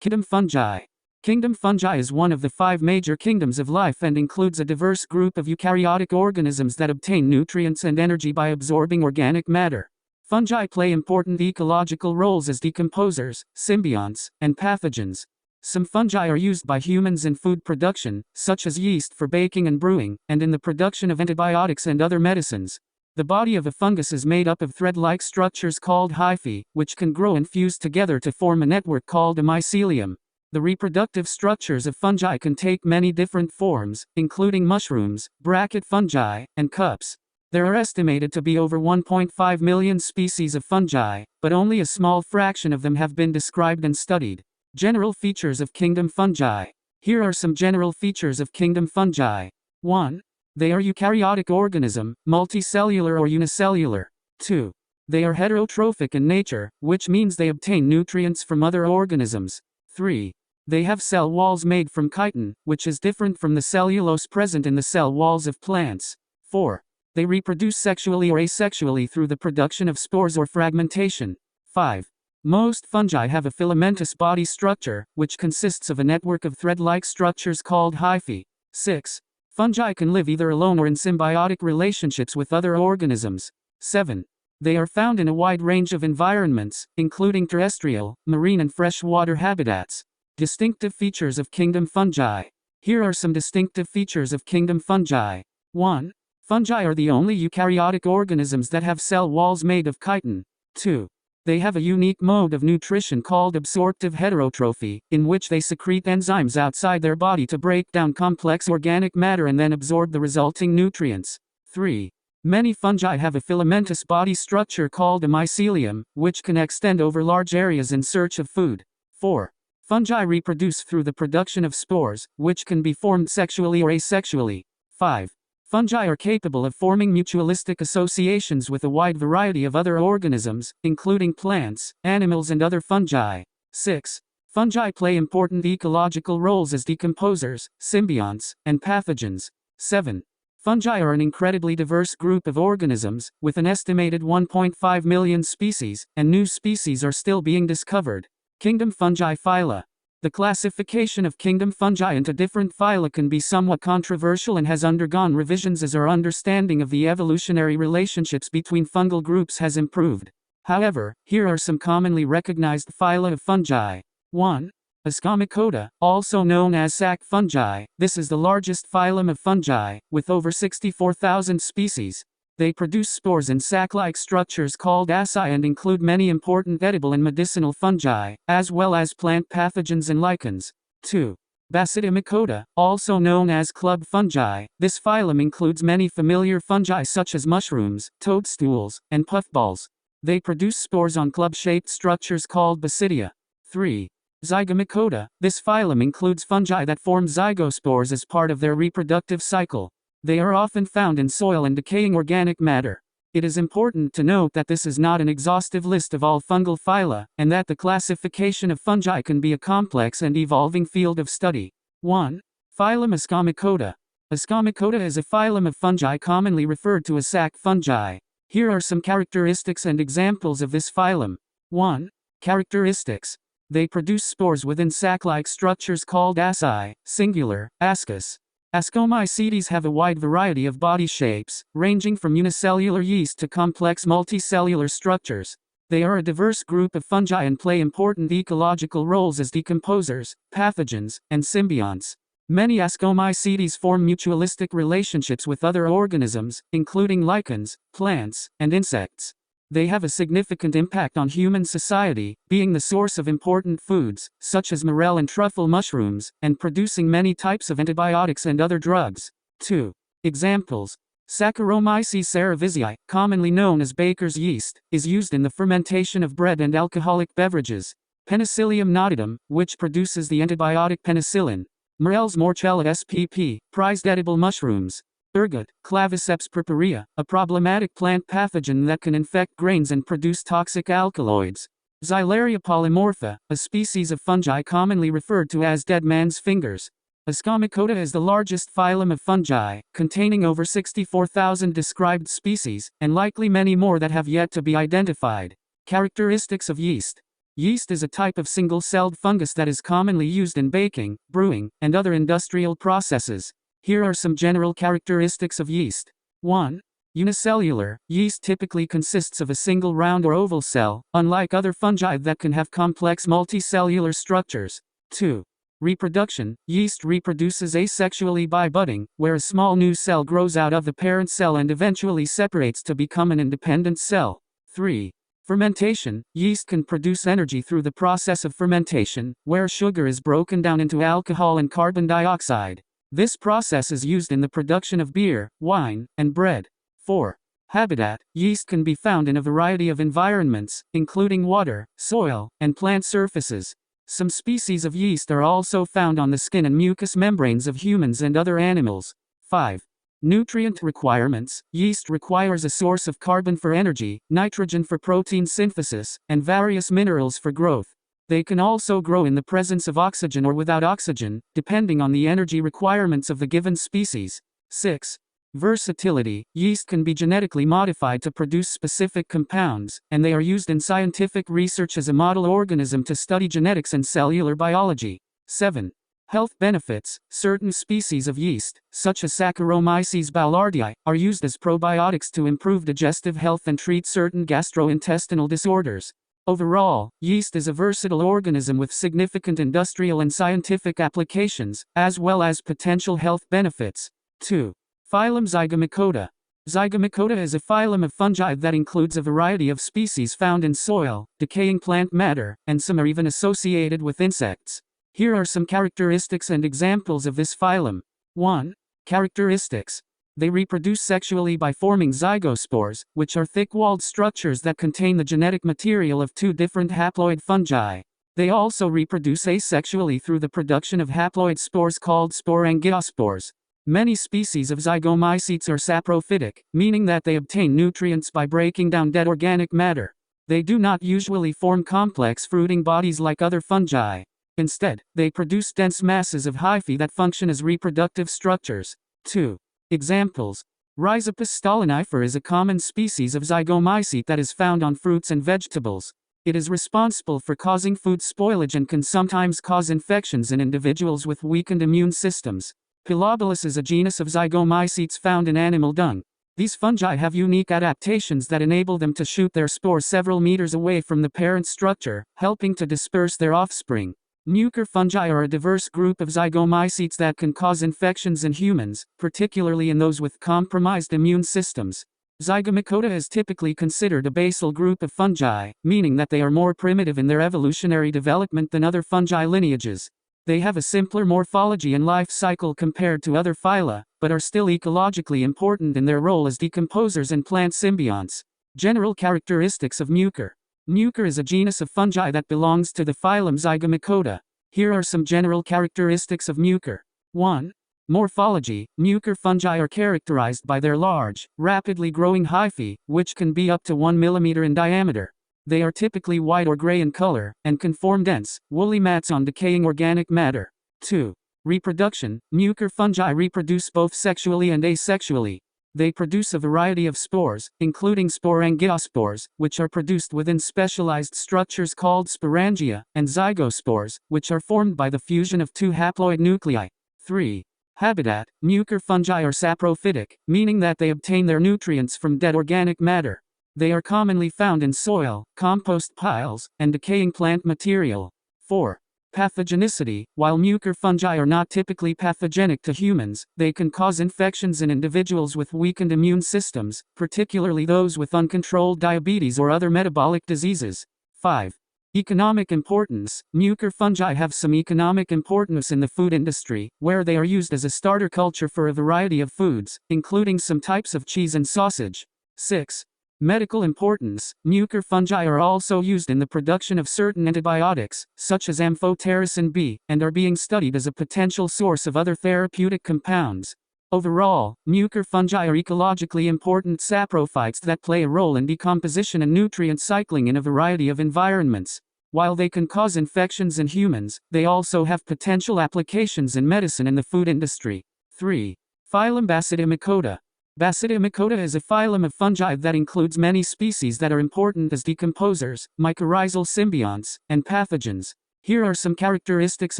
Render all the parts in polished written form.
Kingdom fungi. Kingdom fungi is one of the 5 major kingdoms of life and includes a diverse group of eukaryotic organisms that obtain nutrients and energy by absorbing organic matter. Fungi play important ecological roles as decomposers, symbionts, and pathogens. Some fungi are used by humans in food production, such as yeast for baking and brewing, and in the production of antibiotics and other medicines. The body of a fungus is made up of thread-like structures called hyphae, which can grow and fuse together to form a network called a mycelium. The reproductive structures of fungi can take many different forms, including mushrooms, bracket fungi, and cups. There are estimated to be over 1.5 million species of fungi, but only a small fraction of them have been described and studied. General features of kingdom fungi. Here are some general features of kingdom fungi. 1. They are eukaryotic organism, multicellular or unicellular. 2. They are heterotrophic in nature, which means they obtain nutrients from other organisms. 3. They have cell walls made from chitin, which is different from the cellulose present in the cell walls of plants. 4. They reproduce sexually or asexually through the production of spores or fragmentation. 5. Most fungi have a filamentous body structure, which consists of a network of thread-like structures called hyphae. 6. Fungi can live either alone or in symbiotic relationships with other organisms. 7. They are found in a wide range of environments, including terrestrial, marine and freshwater habitats. Distinctive features of kingdom fungi. Here are some distinctive features of kingdom fungi. 1. Fungi are the only eukaryotic organisms that have cell walls made of chitin. 2. They have a unique mode of nutrition called absorptive heterotrophy, in which they secrete enzymes outside their body to break down complex organic matter and then absorb the resulting nutrients. 3. Many fungi have a filamentous body structure called a mycelium, which can extend over large areas in search of food. 4. Fungi reproduce through the production of spores, which can be formed sexually or asexually. 5. Fungi are capable of forming mutualistic associations with a wide variety of other organisms, including plants, animals and other fungi. 6. Fungi play important ecological roles as decomposers, symbionts, and pathogens. 7. Fungi are an incredibly diverse group of organisms, with an estimated 1.5 million species, and new species are still being discovered. Kingdom fungi phyla. The classification of kingdom fungi into different phyla can be somewhat controversial and has undergone revisions as our understanding of the evolutionary relationships between fungal groups has improved. However, here are some commonly recognized phyla of fungi. 1. Ascomycota, also known as sac fungi. This is the largest phylum of fungi, with over 64,000 species. They produce spores in sac-like structures called asci and include many important edible and medicinal fungi, as well as plant pathogens and lichens. 2. Versatility, also known as club fungi. This phylum includes many familiar fungi such as mushrooms, toadstools, and puffballs. They produce spores on club-shaped structures called basidia. 3. Zygomycota. This phylum includes fungi that form zygospores as part of their reproductive cycle. They are often found in soil and decaying organic matter. It is important to note that this is not an exhaustive list of all fungal phyla, and that the classification of fungi can be a complex and evolving field of study. 1. Phylum Ascomycota. Ascomycota is a phylum of fungi commonly referred to as sac fungi. Here are some characteristics and examples of this phylum. 1. Characteristics. They produce spores within sac-like structures called asci, singular, ascus. Ascomycetes have a wide variety of body shapes, ranging from unicellular yeast to complex multicellular structures. They are a diverse group of fungi and play important ecological roles as decomposers, pathogens, and symbionts. Many Ascomycetes form mutualistic relationships with other organisms, including lichens, plants, and insects. They have a significant impact on human society, being the source of important foods, such as morel and truffle mushrooms, and producing many types of antibiotics and other drugs. 2. Examples. Saccharomyces cerevisiae, commonly known as baker's yeast, is used in the fermentation of bread and alcoholic beverages. Penicillium nodidum, which produces the antibiotic penicillin. Morels morchella spp, prized edible mushrooms. Ergot, Claviceps purpurea, a problematic plant pathogen that can infect grains and produce toxic alkaloids. Xylaria polymorpha, a species of fungi commonly referred to as dead man's fingers. Ascomycota is the largest phylum of fungi, containing over 64,000 described species, and likely many more that have yet to be identified. Characteristics of yeast. Yeast is a type of single-celled fungus that is commonly used in baking, brewing, and other industrial processes. Here are some general characteristics of yeast. 1. Unicellular. Yeast typically consists of a single round or oval cell, unlike other fungi that can have complex multicellular structures. 2. Reproduction. Yeast reproduces asexually by budding, where a small new cell grows out of the parent cell and eventually separates to become an independent cell. 3. Fermentation. Yeast can produce energy through the process of fermentation, where sugar is broken down into alcohol and carbon dioxide. This process is used in the production of beer, wine, and bread. 4. Habitat. Yeast can be found in a variety of environments, including water, soil, and plant surfaces. Some species of yeast are also found on the skin and mucous membranes of humans and other animals. 5. Nutrient requirements. Yeast requires a source of carbon for energy, nitrogen for protein synthesis, and various minerals for growth. They can also grow in the presence of oxygen or without oxygen, depending on the energy requirements of the given species. 6. Versatility. Yeast can be genetically modified to produce specific compounds, and they are used in scientific research as a model organism to study genetics and cellular biology. 7. Health benefits. Certain species of yeast, such as Saccharomyces boulardii, are used as probiotics to improve digestive health and treat certain gastrointestinal disorders. Overall, yeast is a versatile organism with significant industrial and scientific applications, as well as potential health benefits. 2. Phylum Zygomycota. Zygomycota is a phylum of fungi that includes a variety of species found in soil, decaying plant matter, and some are even associated with insects. Here are some characteristics and examples of this phylum. 1. Characteristics. They reproduce sexually by forming zygospores, which are thick-walled structures that contain the genetic material of two different haploid fungi. They also reproduce asexually through the production of haploid spores called sporangiospores. Many species of Zygomycetes are saprophytic, meaning that they obtain nutrients by breaking down dead organic matter. They do not usually form complex fruiting bodies like other fungi. Instead, they produce dense masses of hyphae that function as reproductive structures. 2. Examples. Rhizopus stolonifer is a common species of Zygomycete that is found on fruits and vegetables. It is responsible for causing food spoilage and can sometimes cause infections in individuals with weakened immune systems. Pilobolus is a genus of Zygomycetes found in animal dung. These fungi have unique adaptations that enable them to shoot their spores several meters away from the parent structure, helping to disperse their offspring. Mucor fungi are a diverse group of Zygomycetes that can cause infections in humans, particularly in those with compromised immune systems. Zygomycota is typically considered a basal group of fungi, meaning that they are more primitive in their evolutionary development than other fungi lineages. They have a simpler morphology and life cycle compared to other phyla, but are still ecologically important in their role as decomposers and plant symbionts. General characteristics of Mucor. Mucor is a genus of fungi that belongs to the phylum Zygomycota. Here are some general characteristics of Mucor. 1. Morphology. Mucor fungi are characterized by their large, rapidly growing hyphae, which can be up to 1 mm in diameter. They are typically white or gray in color, and can form dense, woolly mats on decaying organic matter. 2. Reproduction. Mucor fungi reproduce both sexually and asexually. They produce a variety of spores, including sporangiospores, which are produced within specialized structures called sporangia, and zygospores, which are formed by the fusion of two haploid nuclei. 3. Habitat. Mucor fungi are saprophytic, meaning that they obtain their nutrients from dead organic matter. They are commonly found in soil, compost piles, and decaying plant material. 4. Pathogenicity. While mucor fungi are not typically pathogenic to humans, they can cause infections in individuals with weakened immune systems, particularly those with uncontrolled diabetes or other metabolic diseases. 5. Economic importance. Mucor fungi have some economic importance in the food industry, where they are used as a starter culture for a variety of foods, including some types of cheese and sausage. 6. Medical importance. Mucor fungi are also used in the production of certain antibiotics, such as amphotericin B, and are being studied as a potential source of other therapeutic compounds. Overall, mucor fungi are ecologically important saprophytes that play a role in decomposition and nutrient cycling in a variety of environments. While they can cause infections in humans, they also have potential applications in medicine and the food industry. 3. Phylum Versatility. Versatility is a phylum of fungi that includes many species that are important as decomposers, mycorrhizal symbionts, and pathogens. Here are some characteristics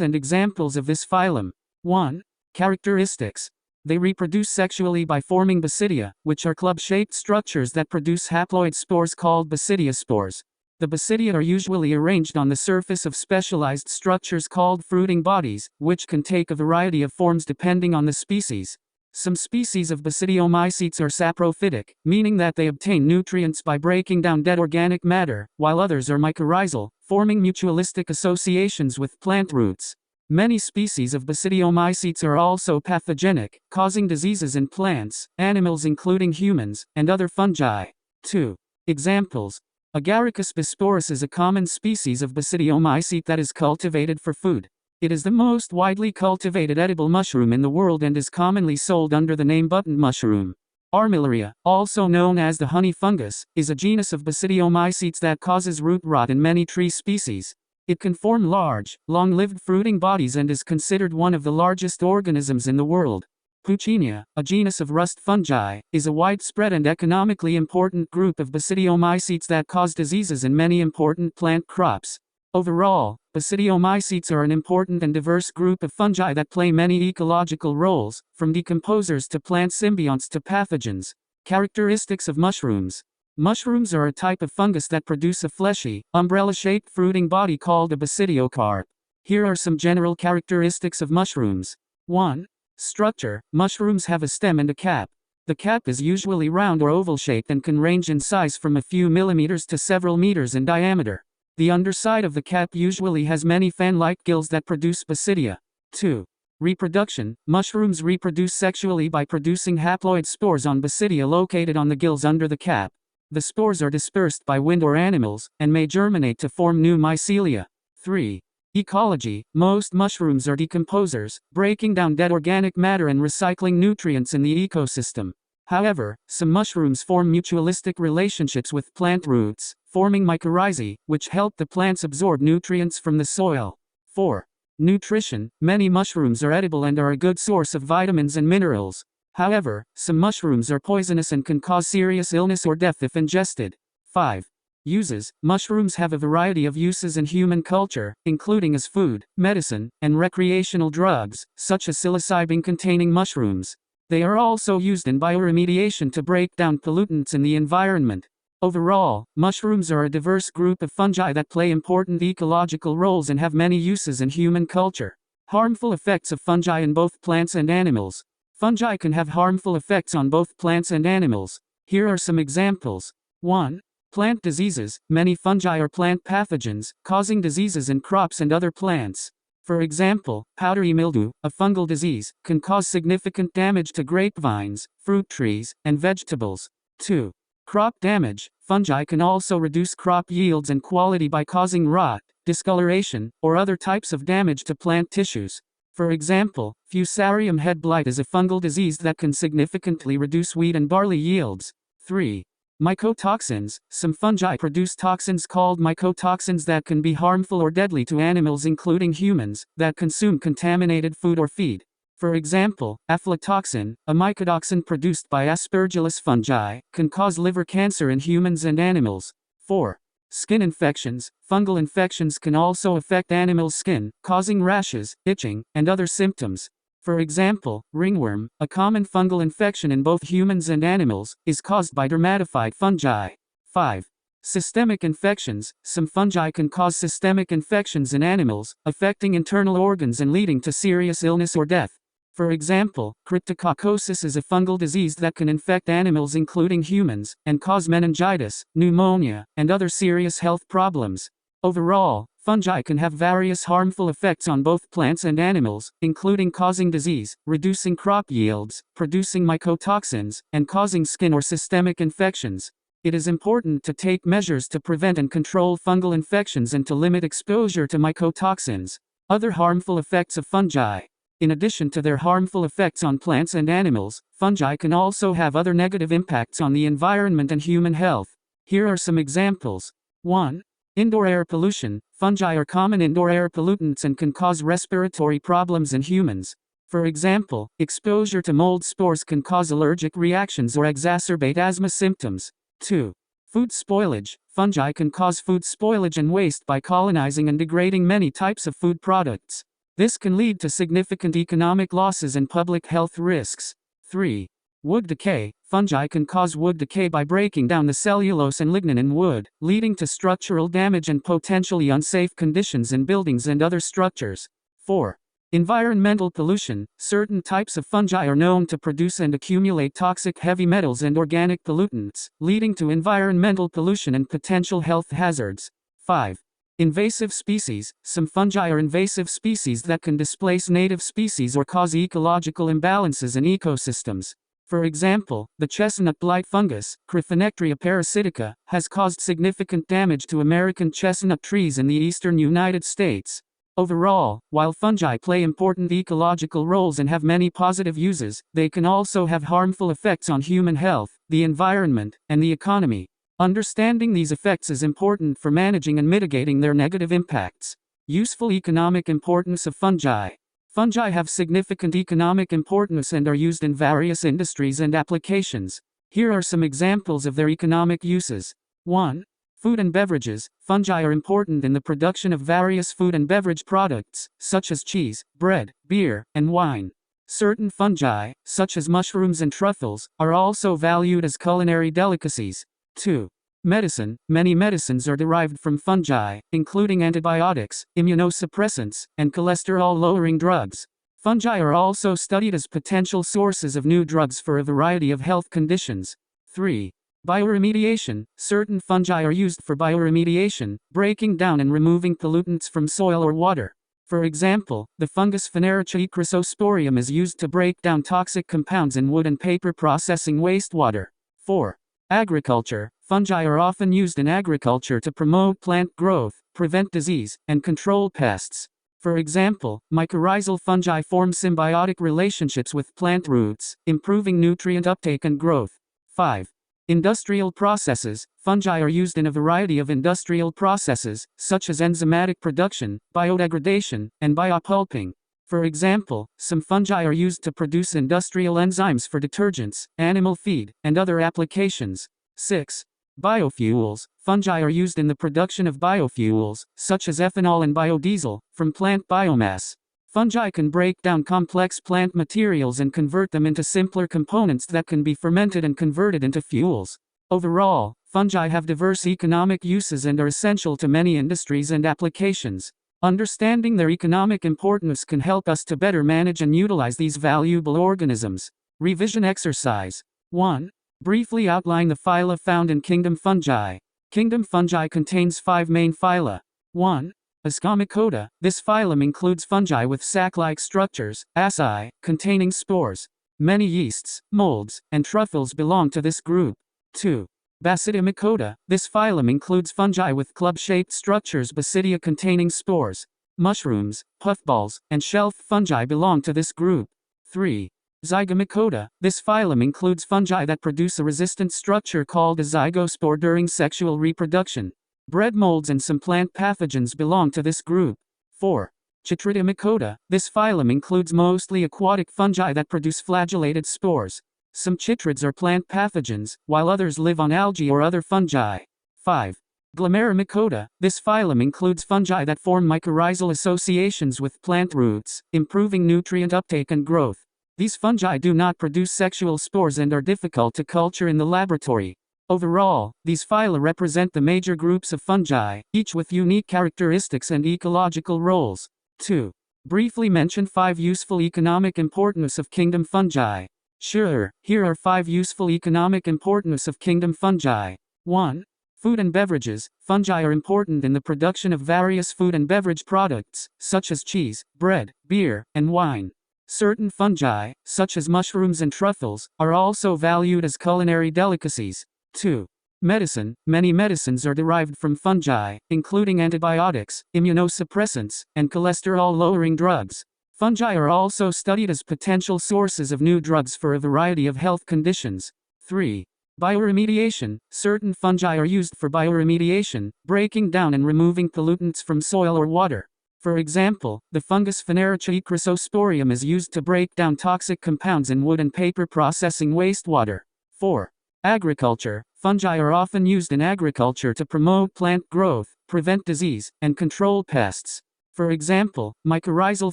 and examples of this phylum. 1. Characteristics. They reproduce sexually by forming basidia, which are club-shaped structures that produce haploid spores called basidiospores. The basidia are usually arranged on the surface of specialized structures called fruiting bodies, which can take a variety of forms depending on the species. Some species of Basidiomycetes are saprophytic, meaning that they obtain nutrients by breaking down dead organic matter, while others are mycorrhizal, forming mutualistic associations with plant roots. Many species of Basidiomycetes are also pathogenic, causing diseases in plants, animals including humans, and other fungi. 2. Examples. Agaricus bisporus is a common species of Basidiomycete that is cultivated for food. It is the most widely cultivated edible mushroom in the world and is commonly sold under the name button mushroom. Armillaria, also known as the honey fungus, is a genus of Basidiomycetes that causes root rot in many tree species. It can form large, long-lived fruiting bodies and is considered one of the largest organisms in the world. Puccinia, a genus of rust fungi, is a widespread and economically important group of Basidiomycetes that cause diseases in many important plant crops. Overall, Basidiomycetes are an important and diverse group of fungi that play many ecological roles, from decomposers to plant symbionts to pathogens. Characteristics of mushrooms. Mushrooms are a type of fungus that produce a fleshy, umbrella-shaped fruiting body called a basidiocarp. Here are some general characteristics of mushrooms. 1. Structure. Mushrooms have a stem and a cap. The cap is usually round or oval-shaped and can range in size from a few millimeters to several meters in diameter. The underside of the cap usually has many fan-like gills that produce basidia. 2. Reproduction. Mushrooms reproduce sexually by producing haploid spores on basidia located on the gills under the cap. The spores are dispersed by wind or animals, and may germinate to form new mycelia. 3. Ecology. Most mushrooms are decomposers, breaking down dead organic matter and recycling nutrients in the ecosystem. However, some mushrooms form mutualistic relationships with plant roots, forming mycorrhizae, which help the plants absorb nutrients from the soil. 4. Nutrition. Many mushrooms are edible and are a good source of vitamins and minerals. However, some mushrooms are poisonous and can cause serious illness or death if ingested. 5. Uses. Mushrooms have a variety of uses in human culture, including as food, medicine, and recreational drugs, such as psilocybin-containing mushrooms. They are also used in bioremediation to break down pollutants in the environment. Overall, mushrooms are a diverse group of fungi that play important ecological roles and have many uses in human culture. Harmful effects of fungi in both plants and animals. Fungi can have harmful effects on both plants and animals. Here are some examples. 1. Plant diseases. Many fungi are plant pathogens, causing diseases in crops and other plants. For example, powdery mildew, a fungal disease, can cause significant damage to grapevines, fruit trees, and vegetables. 2. Crop damage. Fungi can also reduce crop yields and quality by causing rot, discoloration, or other types of damage to plant tissues. For example, Fusarium head blight is a fungal disease that can significantly reduce wheat and barley yields. 3. Mycotoxins. Some fungi produce toxins called mycotoxins that can be harmful or deadly to animals including humans, that consume contaminated food or feed. For example, aflatoxin, a mycotoxin produced by Aspergillus fungi, can cause liver cancer in humans and animals. 4. Skin infections. Fungal infections can also affect animals' skin, causing rashes, itching, and other symptoms. For example, ringworm, a common fungal infection in both humans and animals, is caused by dermatophyte fungi. 5. Systemic infections. Some fungi can cause systemic infections in animals, affecting internal organs and leading to serious illness or death. For example, cryptococcosis is a fungal disease that can infect animals including humans, and cause meningitis, pneumonia, and other serious health problems. Overall, fungi can have various harmful effects on both plants and animals, including causing disease, reducing crop yields, producing mycotoxins, and causing skin or systemic infections. It is important to take measures to prevent and control fungal infections and to limit exposure to mycotoxins. Other harmful effects of fungi. In addition to their harmful effects on plants and animals, fungi can also have other negative impacts on the environment and human health. Here are some examples. 1. Indoor air pollution. Fungi are common indoor air pollutants and can cause respiratory problems in humans. For example, exposure to mold spores can cause allergic reactions or exacerbate asthma symptoms. 2. Food spoilage. Fungi can cause food spoilage and waste by colonizing and degrading many types of food products. This can lead to significant economic losses and public health risks. 3. Wood decay. Fungi can cause wood decay by breaking down the cellulose and lignin in wood, leading to structural damage and potentially unsafe conditions in buildings and other structures. 4. Environmental pollution. Certain types of fungi are known to produce and accumulate toxic heavy metals and organic pollutants, leading to environmental pollution and potential health hazards. 5. Invasive species. Some fungi are invasive species that can displace native species or cause ecological imbalances in ecosystems. For example, the chestnut blight fungus, Cryphonectria parasitica, has caused significant damage to American chestnut trees in the eastern United States. Overall, while fungi play important ecological roles and have many positive uses, they can also have harmful effects on human health, the environment, and the economy. Understanding these effects is important for managing and mitigating their negative impacts. Useful economic importance of fungi. Fungi have significant economic importance and are used in various industries and applications. Here are some examples of their economic uses. 1. Food and beverages. Fungi are important in the production of various food and beverage products, such as cheese, bread, beer, and wine. Certain fungi, such as mushrooms and truffles, are also valued as culinary delicacies. 2. Medicine. Many medicines are derived from fungi, including antibiotics, immunosuppressants, and cholesterol-lowering drugs. Fungi are also studied as potential sources of new drugs for a variety of health conditions. 3. Bioremediation. Certain fungi are used for bioremediation, breaking down and removing pollutants from soil or water. For example, the fungus Phaneracea chrysosporium is used to break down toxic compounds in wood and paper processing wastewater. 4. Agriculture. Fungi are often used in agriculture to promote plant growth, prevent disease, and control pests. For example, mycorrhizal fungi form symbiotic relationships with plant roots, improving nutrient uptake and growth. 5. Industrial processes. Fungi are used in a variety of industrial processes, such as enzymatic production, biodegradation, and biopulping. For example, some fungi are used to produce industrial enzymes for detergents, animal feed, and other applications. 6. Biofuels. Fungi are used in the production of biofuels, such as ethanol and biodiesel, from plant biomass. Fungi can break down complex plant materials and convert them into simpler components that can be fermented and converted into fuels. Overall, fungi have diverse economic uses and are essential to many industries and applications. Understanding their economic importance can help us to better manage and utilize these valuable organisms. Revision exercise. 1. Briefly outline the phyla found in kingdom fungi. Kingdom fungi contains 5 main phyla. 1. Ascomycota. This phylum includes fungi with sac-like structures, asci, containing spores. Many yeasts, molds, and truffles belong to this group. 2. Basidiomycota. This phylum includes fungi with club-shaped structures, basidia containing spores. Mushrooms, puffballs, and shelf fungi belong to this group. 3. Zygomycota. This phylum includes fungi that produce a resistant structure called a zygospore during sexual reproduction. Bread molds and some plant pathogens belong to this group. 4. Chytridiomycota. This phylum includes mostly aquatic fungi that produce flagellated spores. Some chytrids are plant pathogens, while others live on algae or other fungi. 5. Glomeromycota. This phylum includes fungi that form mycorrhizal associations with plant roots, improving nutrient uptake and growth. These fungi do not produce sexual spores and are difficult to culture in the laboratory. Overall, these phyla represent the major groups of fungi, each with unique characteristics and ecological roles. 2. Briefly mention 5 useful economic importance of kingdom fungi. Sure, here are 5 useful economic importance of kingdom fungi. 1. Food and beverages. Fungi are important in the production of various food and beverage products, such as cheese, bread, beer, and wine. Certain fungi, such as mushrooms and truffles, are also valued as culinary delicacies. 2. Medicine. Many medicines are derived from fungi, including antibiotics, immunosuppressants, and cholesterol-lowering drugs. Fungi are also studied as potential sources of new drugs for a variety of health conditions. 3. Bioremediation. Certain fungi are used for bioremediation, breaking down and removing pollutants from soil or water. For example, the fungus Phanerochaecrososporium is used to break down toxic compounds in wood and paper processing wastewater. 4. Agriculture. Fungi are often used in agriculture to promote plant growth, prevent disease, and control pests. For example, mycorrhizal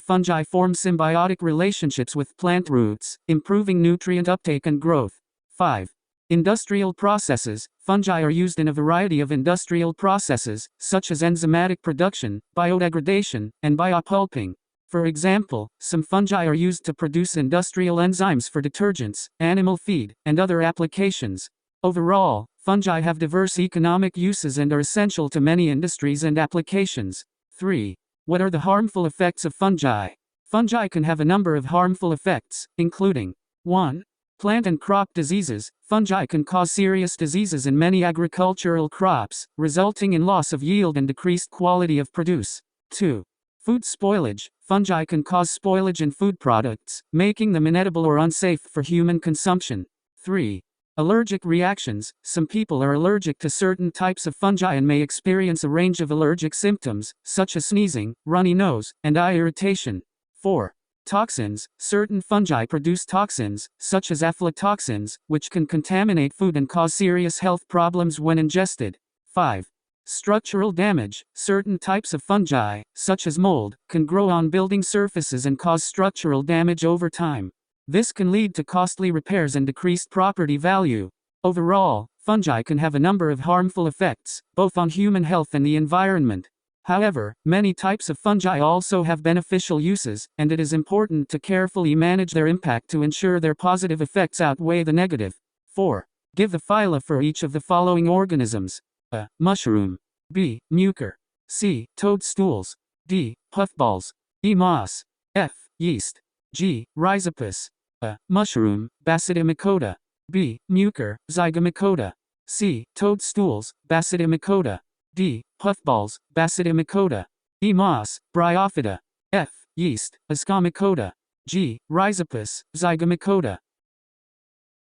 fungi form symbiotic relationships with plant roots, improving nutrient uptake and growth. 5. Industrial processes. Fungi are used in a variety of industrial processes, such as enzymatic production, biodegradation, and biopulping. For example, some fungi are used to produce industrial enzymes for detergents, animal feed, and other applications. Overall, fungi have diverse economic uses and are essential to many industries and applications. 3. What are the harmful effects of fungi? Fungi can have a number of harmful effects, including 1. Plant and crop diseases. Fungi can cause serious diseases in many agricultural crops, resulting in loss of yield and decreased quality of produce. 2. Food spoilage. Fungi can cause spoilage in food products, making them inedible or unsafe for human consumption. 3. Allergic reactions. Some people are allergic to certain types of fungi and may experience a range of allergic symptoms, such as sneezing, runny nose, and eye irritation. 4. Toxins. Certain fungi produce toxins, such as aflatoxins, which can contaminate food and cause serious health problems when ingested. 5. Structural damage. Certain types of fungi, such as mold, can grow on building surfaces and cause structural damage over time. This can lead to costly repairs and decreased property value. Overall, fungi can have a number of harmful effects, both on human health and the environment. However, many types of fungi also have beneficial uses, and it is important to carefully manage their impact to ensure their positive effects outweigh the negative. 4. Give the phyla for each of the following organisms. A. Mushroom. B. Mucor. C. Toadstools. D. Puffballs. E. Moss. F. Yeast. G. Rhizopus. A. Mushroom, Basidiomycota. B. Mucor, Zygomycota. C. Toadstools, Basidiomycota. D. Puffballs, Basidiomycota. E. Moss, Bryophyta. F. Yeast, Ascomycota. G. Rhizopus, Zygomycota.